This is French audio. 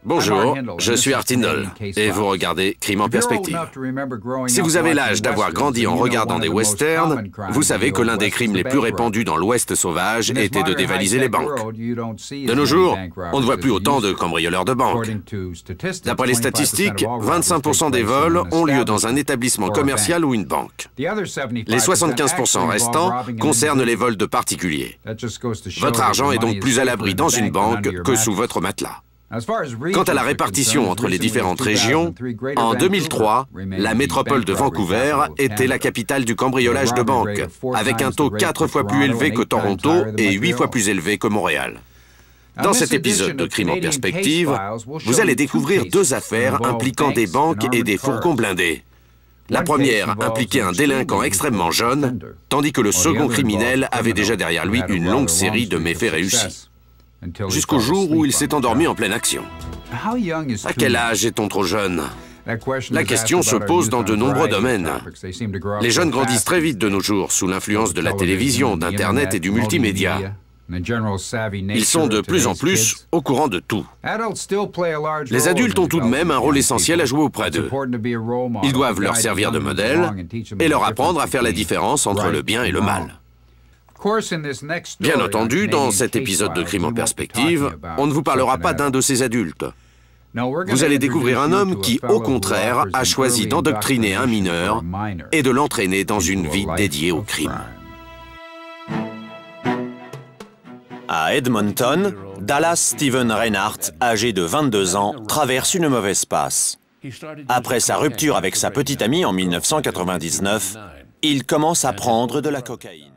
Bonjour, je suis Art Hindle et vous regardez Crime en perspective. Si vous avez l'âge d'avoir grandi en regardant des westerns, vous savez que l'un des crimes les plus répandus dans l'Ouest sauvage était de dévaliser les banques. De nos jours, on ne voit plus autant de cambrioleurs de banques. D'après les statistiques, 25% des vols ont lieu dans un établissement commercial ou une banque. Les 75% restants concernent les vols de particuliers. Votre argent est donc plus à l'abri dans une banque que sous votre matelas. Quant à la répartition entre les différentes régions, en 2003, la métropole de Vancouver était la capitale du cambriolage de banques, avec un taux 4 fois plus élevé que Toronto et 8 fois plus élevé que Montréal. Dans cet épisode de Crime en perspective, vous allez découvrir deux affaires impliquant des banques et des fourgons blindés. La première impliquait un délinquant extrêmement jeune, tandis que le second criminel avait déjà derrière lui une longue série de méfaits réussis. Jusqu'au jour où il s'est endormi en pleine action. À quel âge est-on trop jeune? La question se pose dans de nombreux domaines. Les jeunes grandissent très vite de nos jours, sous l'influence de la télévision, d'Internet et du multimédia. Ils sont de plus en plus au courant de tout. Les adultes ont tout de même un rôle essentiel à jouer auprès d'eux. Ils doivent leur servir de modèle et leur apprendre à faire la différence entre le bien et le mal. Bien entendu, dans cet épisode de Crime en perspective, on ne vous parlera pas d'un de ces adultes. Vous allez découvrir un homme qui, au contraire, a choisi d'endoctriner un mineur et de l'entraîner dans une vie dédiée au crime. À Edmonton, Dallas Steven Reinhardt, âgé de 22 ans, traverse une mauvaise passe. Après sa rupture avec sa petite amie en 1999, il commence à prendre de la cocaïne.